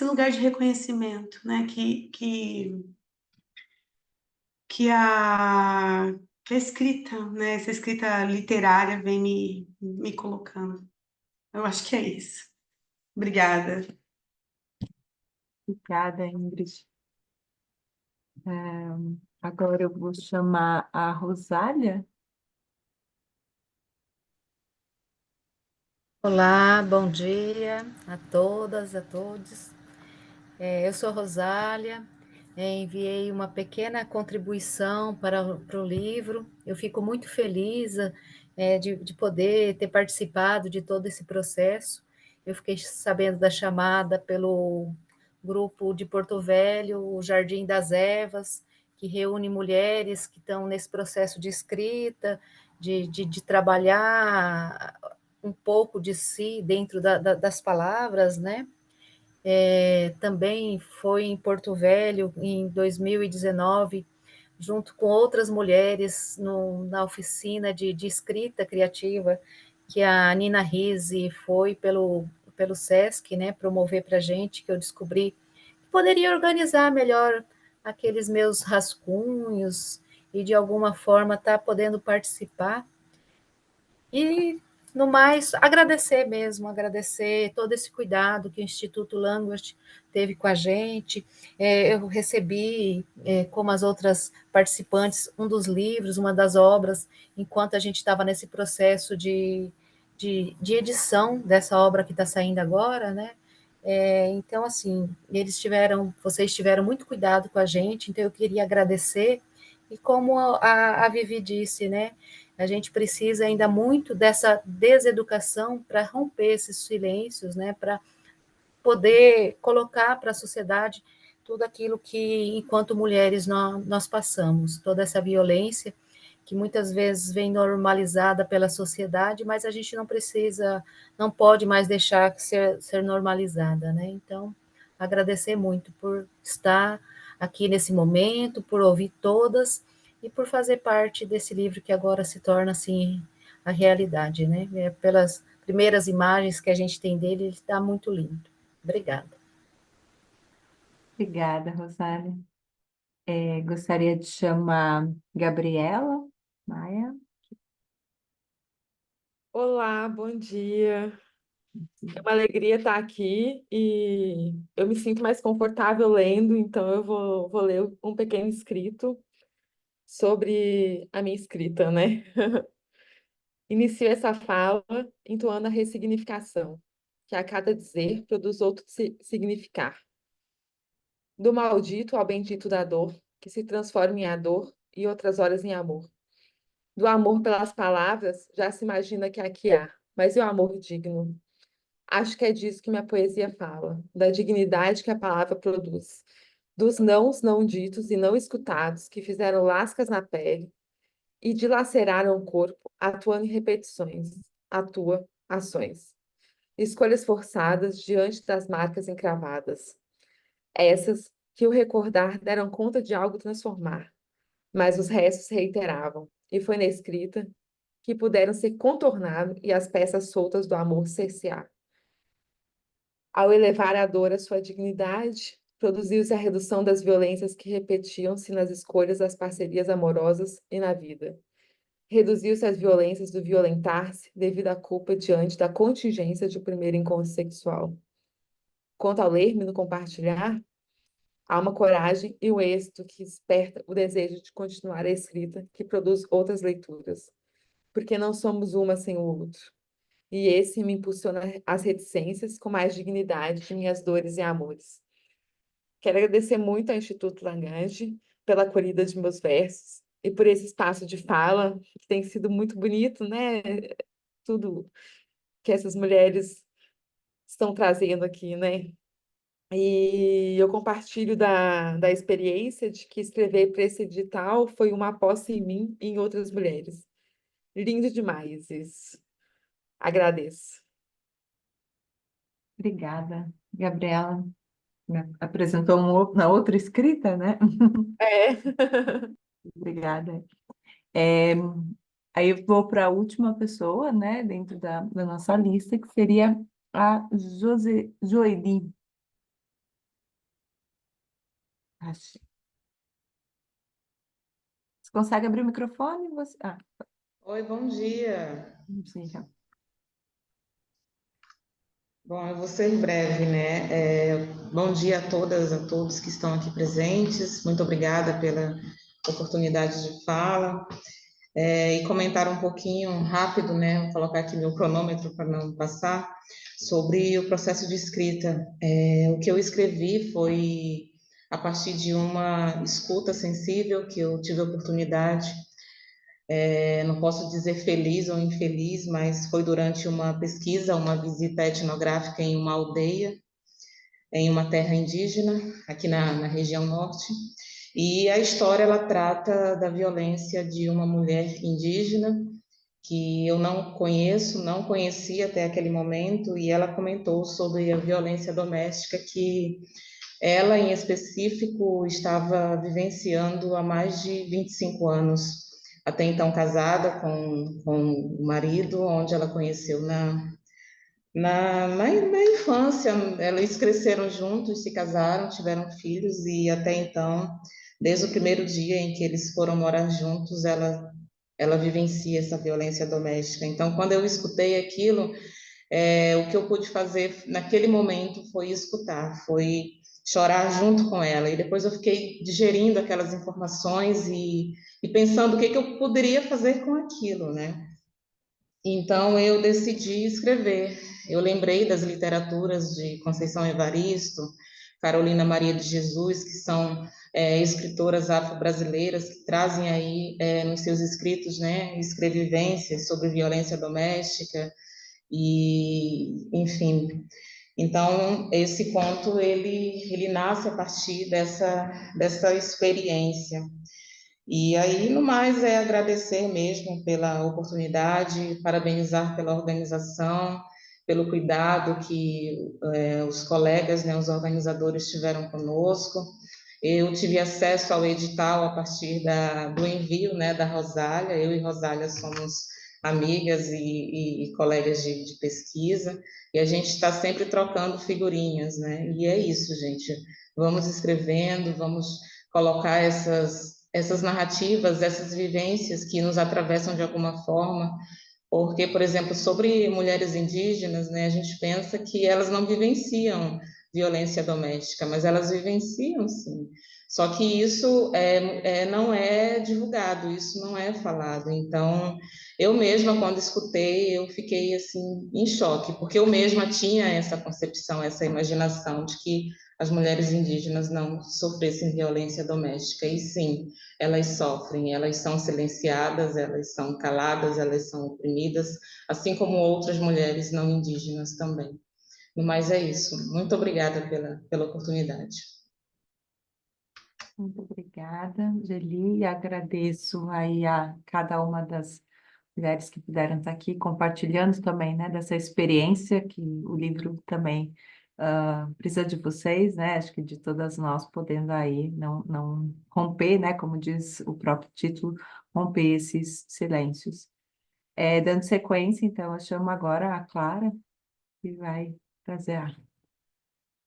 lugar de reconhecimento, né, que a escrita, né, essa escrita literária vem me colocando. Eu acho que é isso. Obrigada. Obrigada, Ingrid. Agora eu vou chamar a Rosália. Olá, bom dia a todas, a todos. Eu sou Rosália, enviei uma pequena contribuição para o livro. Eu fico muito feliz de poder ter participado de todo esse processo. Eu fiquei sabendo da chamada pelo grupo de Porto Velho, o Jardim das Evas, que reúne mulheres que estão nesse processo de escrita, de trabalhar um pouco de si dentro das palavras, né? Também foi em Porto Velho, em 2019, junto com outras mulheres na oficina de escrita criativa, que a Nina Rizzi foi pelo SESC, né, promover para a gente, que eu descobri que poderia organizar melhor aqueles meus rascunhos e, de alguma forma, estar podendo participar. E, no mais, agradecer mesmo, agradecer todo esse cuidado que o Instituto Language teve com a gente. Eu recebi, como as outras participantes, um dos livros, uma das obras, enquanto a gente estava nesse processo de edição dessa obra que está saindo agora, né? Então, assim, vocês tiveram muito cuidado com a gente, então eu queria agradecer. E como a Vivi disse, né? A gente precisa ainda muito dessa deseducação para romper esses silêncios, né? Para poder colocar para a sociedade tudo aquilo que, enquanto mulheres, nós passamos, toda essa violência que muitas vezes vem normalizada pela sociedade, mas a gente não pode mais deixar ser normalizada, né? Então, agradecer muito por estar aqui nesse momento, por ouvir todas e por fazer parte desse livro que agora se torna, assim, a realidade, né? Pelas primeiras imagens que a gente tem dele, ele está muito lindo. Obrigada. Obrigada, Rosália. Gostaria de chamar Gabriela Maia. Olá, bom dia. É uma alegria estar aqui e eu me sinto mais confortável lendo, então eu vou ler um pequeno escrito sobre a minha escrita, né? Inicio essa fala entoando a ressignificação, que a cada dizer produz outro significar. Do maldito ao bendito da dor, que se transforma em a dor e outras horas em amor. Do amor pelas palavras, já se imagina que aqui há, mas e o amor digno? Acho que é disso que minha poesia fala, da dignidade que a palavra produz, dos nãos não ditos e não escutados que fizeram lascas na pele e dilaceraram o corpo, atuando em repetições, ações, escolhas forçadas diante das marcas encravadas. Essas que o recordar deram conta de algo transformar, mas os restos reiteravam, e foi na escrita que puderam ser contornados e as peças soltas do amor cercear. Ao elevar a dor à sua dignidade, produziu-se a redução das violências que repetiam-se nas escolhas das parcerias amorosas e na vida. Reduziu-se as violências do violentar-se devido à culpa diante da contingência de um primeiro encontro sexual. Quanto ao ler-me no compartilhar, há uma coragem e um êxito que desperta o desejo de continuar a escrita, que produz outras leituras. Porque não somos uma sem o outro. E esse me impulsiona às reticências com mais dignidade de minhas dores e amores. Quero agradecer muito ao Instituto Language pela acolhida de meus versos e por esse espaço de fala, que tem sido muito bonito, né? Tudo que essas mulheres estão trazendo aqui, né? E eu compartilho da experiência de que escrever para esse edital foi uma posse em mim e em outras mulheres. Lindo demais isso. Agradeço. Obrigada, Gabriela. Me apresentou na outra escrita, né? É. Obrigada. Aí eu vou para a última pessoa, né, dentro da nossa lista, que seria a Joeli. Você consegue abrir o microfone? Oi, bom dia. Sim, já. Bom, eu vou ser breve, né? Bom dia a todas, a todos que estão aqui presentes. Muito obrigada pela oportunidade de fala. e comentar um pouquinho rápido, né? Vou colocar aqui meu cronômetro para não passar, sobre o processo de escrita. O que eu escrevi foi a partir de uma escuta sensível que eu tive a oportunidade, não posso dizer feliz ou infeliz, mas foi durante uma pesquisa, uma visita etnográfica em uma aldeia, em uma terra indígena, aqui na região norte. E a história, ela trata da violência de uma mulher indígena que eu não conheço, não conhecia até aquele momento, e ela comentou sobre a violência doméstica que ela, em específico, estava vivenciando há mais de 25 anos, até então casada com o marido, onde ela conheceu na infância. Eles cresceram juntos, se casaram, tiveram filhos, e até então, desde o primeiro dia em que eles foram morar juntos, ela vivencia essa violência doméstica. Então, quando eu escutei aquilo, o que eu pude fazer naquele momento foi escutar, foi chorar junto com ela. E depois eu fiquei digerindo aquelas informações e pensando o que eu poderia fazer com aquilo, né? Então eu decidi escrever. Eu lembrei das literaturas de Conceição Evaristo, Carolina Maria de Jesus, que são escritoras afro-brasileiras que trazem aí nos seus escritos, né, escrevivências sobre violência doméstica e, enfim. Então esse conto ele nasce a partir dessa experiência. E aí, no mais, é agradecer mesmo pela oportunidade, parabenizar pela organização, pelo cuidado que os colegas, né, os organizadores tiveram conosco. Eu tive acesso ao edital a partir do envio, né, da Rosália. Eu e Rosália somos amigas e colegas de pesquisa, e a gente está sempre trocando figurinhas, né? E é isso, gente. Vamos escrevendo, vamos colocar essas narrativas, essas vivências que nos atravessam de alguma forma, porque, por exemplo, sobre mulheres indígenas, né, a gente pensa que elas não vivenciam violência doméstica, mas elas vivenciam, sim. Só que isso não é divulgado, isso não é falado. Então, eu mesma, quando escutei, eu fiquei assim em choque, porque eu mesma tinha essa concepção, essa imaginação de que as mulheres indígenas não sofressem violência doméstica. E sim, elas sofrem, elas são silenciadas, elas são caladas, elas são oprimidas, assim como outras mulheres não indígenas também. Mas é isso. Muito obrigada pela oportunidade. Muito obrigada, Geli, e agradeço aí a cada uma das mulheres que puderam estar aqui compartilhando também, né, dessa experiência que o livro também precisa de vocês, né, acho que de todas nós podendo aí não romper, né, como diz o próprio título, romper esses silêncios. Dando sequência, então, eu chamo agora a Clara, que vai trazer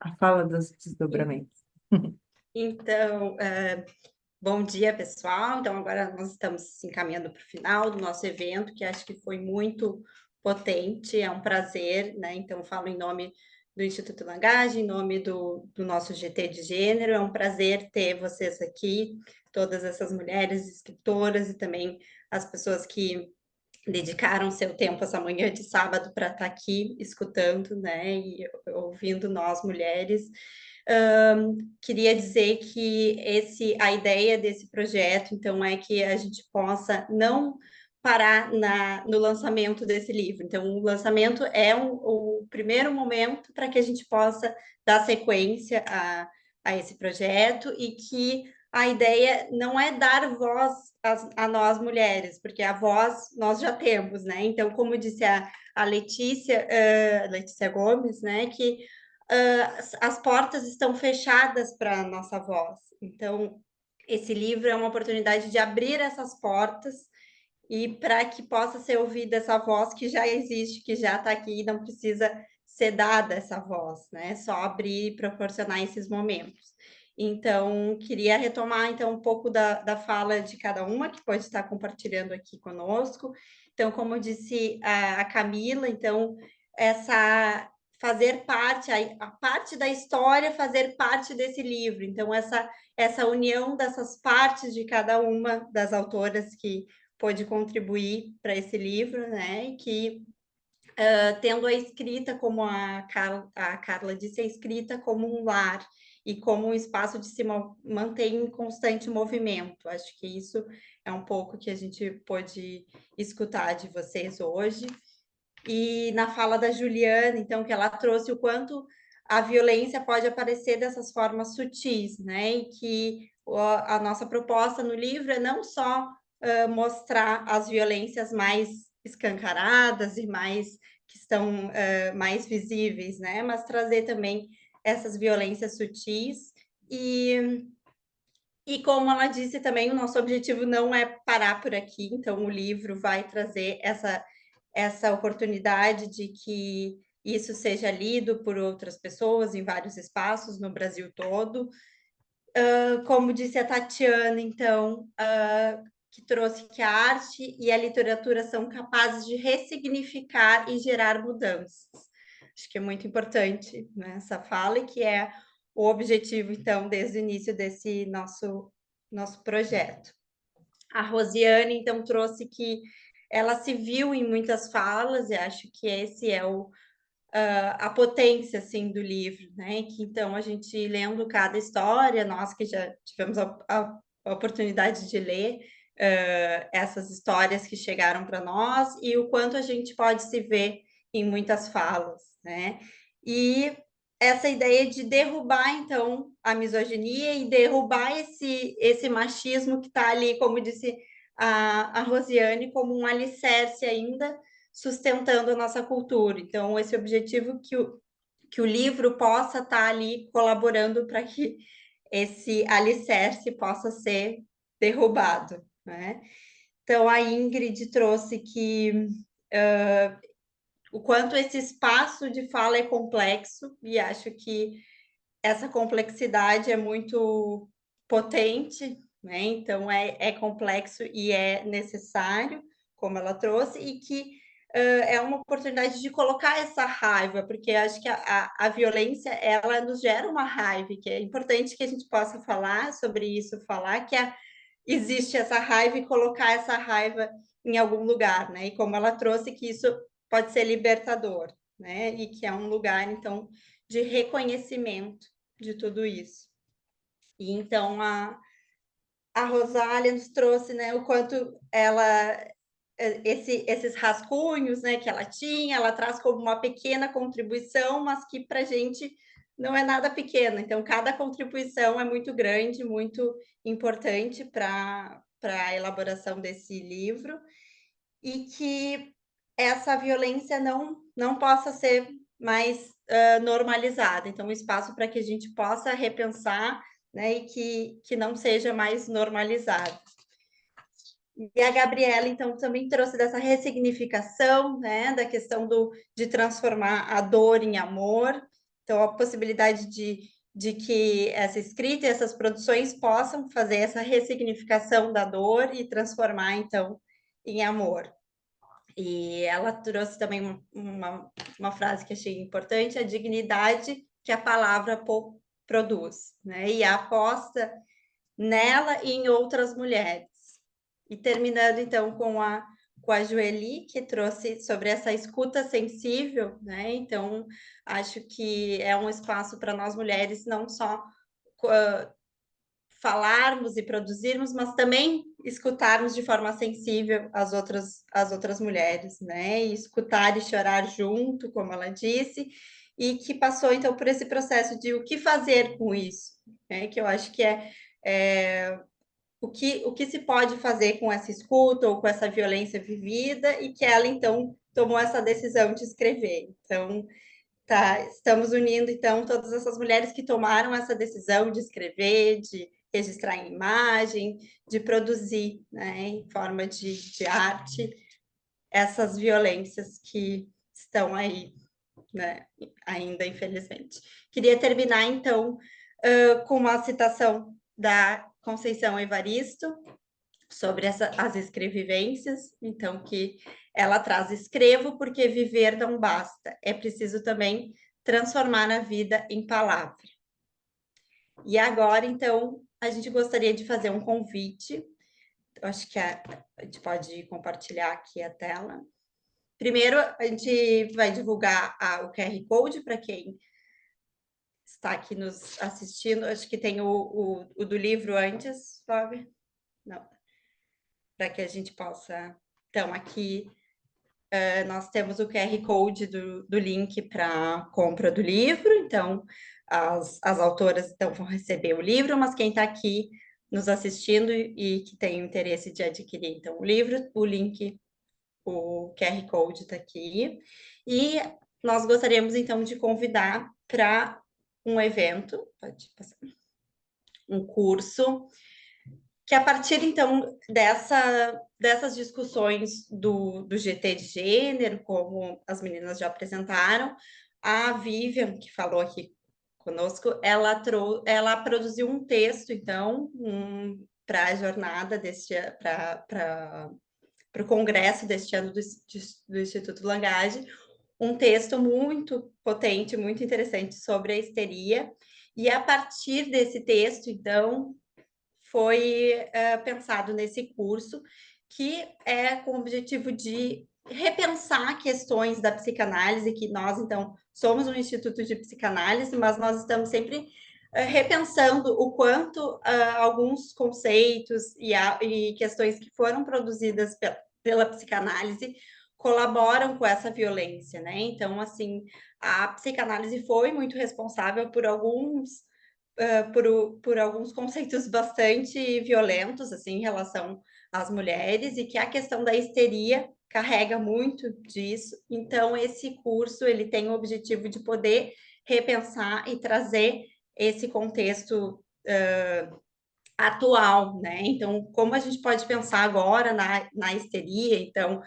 a fala dos desdobramentos. Então, bom dia, pessoal. Então, agora nós estamos se encaminhando para o final do nosso evento, que acho que foi muito potente, é um prazer, né? Então, falo em nome do Instituto Langage, em nome do nosso GT de Gênero, é um prazer ter vocês aqui, todas essas mulheres escritoras e também as pessoas que dedicaram seu tempo essa manhã de sábado para estar aqui escutando, né, e ouvindo nós mulheres. Queria dizer que a ideia desse projeto, então, é que a gente possa não parar no lançamento desse livro. Então, o lançamento é o primeiro momento para que a gente possa dar sequência a esse projeto e que a ideia não é dar voz a nós mulheres, porque a voz nós já temos, né? Então, como disse a Letícia Gomes, né, que as portas estão fechadas para a nossa voz. Então, esse livro é uma oportunidade de abrir essas portas e para que possa ser ouvida essa voz que já existe, que já está aqui, e não precisa ser dada essa voz, né? Só abrir e proporcionar esses momentos. Então, queria retomar então um pouco da fala de cada uma, que pode estar compartilhando aqui conosco. Então, como disse a Camila, então, fazer parte, a parte da história fazer parte desse livro. Então, essa união dessas partes de cada uma das autoras que pôde contribuir para esse livro, né? E que, tendo a escrita, como a Carla disse, a escrita como um lar e como um espaço de se manter em constante movimento. Acho que isso é um pouco que a gente pôde escutar de vocês hoje. E na fala da Juliana, então, que ela trouxe o quanto a violência pode aparecer dessas formas sutis, né? E que a nossa proposta no livro é não só mostrar as violências mais escancaradas e mais que estão mais visíveis, né? Mas trazer também essas violências sutis e como ela disse também, o nosso objetivo não é parar por aqui, então o livro vai trazer essa oportunidade de que isso seja lido por outras pessoas em vários espaços no Brasil todo. Como disse a Tatiana, então, que trouxe que a arte e a literatura são capazes de ressignificar e gerar mudanças. Acho que é muito importante, né, essa fala, e que é o objetivo, então, desde o início desse nosso projeto. A Rosiane, então, trouxe que ela se viu em muitas falas, e acho que esse é a potência, assim, do livro, né? Que, então, a gente lendo cada história, nós que já tivemos a oportunidade de ler essas histórias que chegaram para nós, e o quanto a gente pode se ver em muitas falas, né? E essa ideia de derrubar, então, a misoginia e derrubar esse machismo que está ali, como disse a Rosiane, como um alicerce ainda sustentando a nossa cultura. Então, esse objetivo que o livro possa estar ali colaborando para que esse alicerce possa ser derrubado, né? Então, a Ingrid trouxe que o quanto esse espaço de fala é complexo, e acho que essa complexidade é muito potente, né? Então, é complexo e é necessário, como ela trouxe, e que é uma oportunidade de colocar essa raiva, porque acho que a violência, ela nos gera uma raiva, que é importante que a gente possa falar sobre isso, falar que existe essa raiva e colocar essa raiva em algum lugar, né? E como ela trouxe que isso pode ser libertador, né? E que é um lugar, então, de reconhecimento de tudo isso. E então a Rosália nos trouxe, né, o quanto ela esses rascunhos, né, que ela tinha, ela traz como uma pequena contribuição, mas que para a gente não é nada pequeno. Então, cada contribuição é muito grande, muito importante para a elaboração desse livro, e que essa violência não possa ser mais normalizada. Então, um espaço para que a gente possa repensar, né, e que não seja mais normalizado. E a Gabriela, então, também trouxe dessa ressignificação, né, da questão de transformar a dor em amor. Então, a possibilidade de que essa escrita e essas produções possam fazer essa ressignificação da dor e transformar, então, em amor. E ela trouxe também uma frase que achei importante, a dignidade que a palavra produz, né? E a aposta nela e em outras mulheres. E terminando, então, com a Joeli, que trouxe sobre essa escuta sensível, né? Então, acho que é um espaço para nós mulheres não só falarmos e produzirmos, mas também escutarmos de forma sensível as outras mulheres, né? E escutar e chorar junto, como ela disse, e que passou, então, por esse processo de o que fazer com isso, né? Que eu acho que é o que se pode fazer com essa escuta ou com essa violência vivida, e que ela, então, tomou essa decisão de escrever. Então, estamos unindo, então, todas essas mulheres que tomaram essa decisão de escrever, de registrar em imagem, de produzir, né, em forma de arte, essas violências que estão aí, né, ainda, infelizmente. Queria terminar, então, com uma citação da Conceição Evaristo, sobre as escrevivências, então, que ela traz: escrevo porque viver não basta, é preciso também transformar a vida em palavra. E agora, então, a gente gostaria de fazer um convite Eu acho que a gente pode compartilhar aqui a tela. Primeiro, a gente vai divulgar o QR Code para quem está aqui nos assistindo. Acho que tem o do livro antes, Flávia? Não. Para que a gente possa... Então, aqui nós temos o QR Code do link para compra do livro. Então, as autoras então, vão receber o livro, mas quem está aqui nos assistindo e que tem o interesse de adquirir então, o livro, o link, o QR Code está aqui. E nós gostaríamos, então, de convidar para um evento, pode passar, um curso, que a partir, então, dessas discussões do GT de gênero, como as meninas já apresentaram, a Vivian, que falou aqui conosco, ela produziu um texto, então, para a jornada para o congresso deste ano do Instituto Langage, um texto muito potente, muito interessante sobre a histeria, e a partir desse texto, então, foi pensado nesse curso, que é com o objetivo de repensar questões da psicanálise, que nós, então, somos um instituto de psicanálise, mas nós estamos sempre repensando o quanto alguns conceitos e questões que foram produzidas pela psicanálise colaboram com essa violência, né? Então, assim, a psicanálise foi muito responsável por alguns por alguns conceitos bastante violentos assim em relação às mulheres e que a questão da histeria carrega muito disso. Então esse curso ele tem o objetivo de poder repensar e trazer esse contexto atual, né? Então, como a gente pode pensar agora na histeria? Então,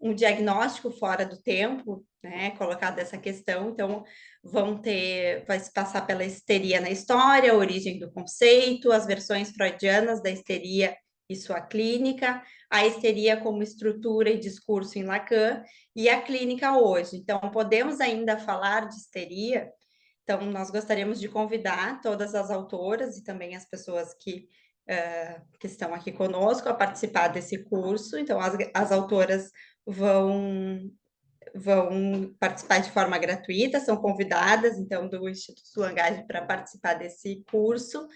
um diagnóstico fora do tempo, né? Colocado essa questão. Então, vai se passar pela histeria na história, a origem do conceito, as versões freudianas da histeria e sua clínica, a histeria como estrutura e discurso em Lacan e a clínica hoje. Então, podemos ainda falar de histeria. Então, nós gostaríamos de convidar todas as autoras e também as pessoas que estão aqui conosco a participar desse curso. Então, as autoras vão participar de forma gratuita, são convidadas, então, do Instituto Langage para participar desse curso.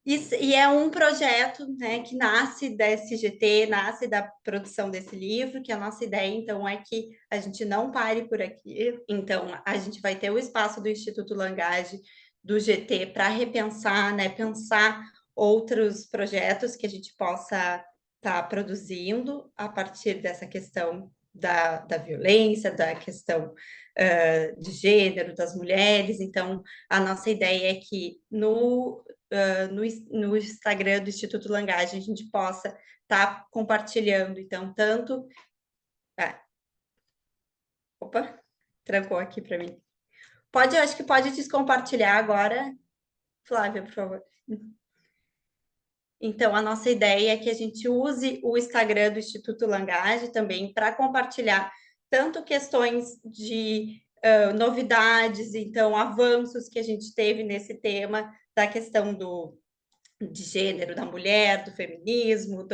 E é um projeto, né, que nasce da SGT, nasce da produção desse livro, que a nossa ideia, então, é que a gente não pare por aqui. Então, a gente vai ter o espaço do Instituto Langage, do GT, para repensar, né, pensar outros projetos que a gente possa estar produzindo a partir dessa questão da violência, da questão de gênero, das mulheres. Então, a nossa ideia é que no Instagram do Instituto Langage a gente possa estar compartilhando, então, tanto... Opa, trancou aqui para mim. Acho que pode descompartilhar agora, Flávia, por favor. Então, a nossa ideia é que a gente use o Instagram do Instituto Langage também para compartilhar tanto questões de novidades, então, avanços que a gente teve nesse tema da questão de gênero da mulher, do feminismo,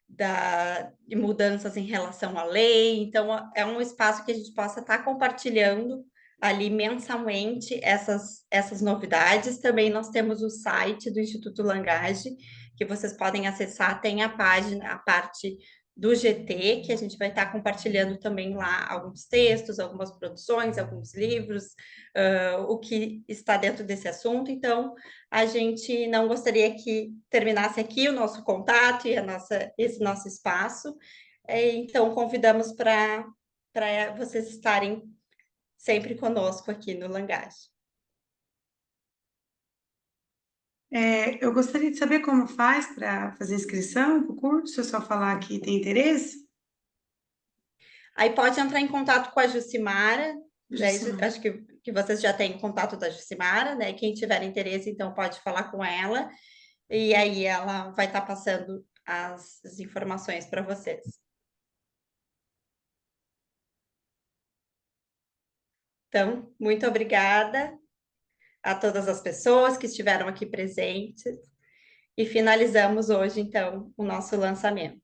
de mudanças em relação à lei. Então, é um espaço que a gente possa estar compartilhando ali mensalmente essas novidades. Também nós temos o site do Instituto Langage, que vocês podem acessar, tem a página, a parte do GT, que a gente vai estar compartilhando também lá alguns textos, algumas produções, alguns livros, o que está dentro desse assunto. Então, a gente não gostaria que terminasse aqui o nosso contato e esse nosso espaço. Então, convidamos para vocês estarem sempre conosco aqui no Langage. Eu gostaria de saber como faz para fazer inscrição para o curso, é só falar que tem interesse? Aí pode entrar em contato com a Jucimara, acho que vocês já têm contato da Jucimara, né? Quem tiver interesse, então, pode falar com ela, e aí ela vai estar passando as informações para vocês. Então, muito obrigada a todas as pessoas que estiveram aqui presentes, e finalizamos hoje, então, o nosso lançamento.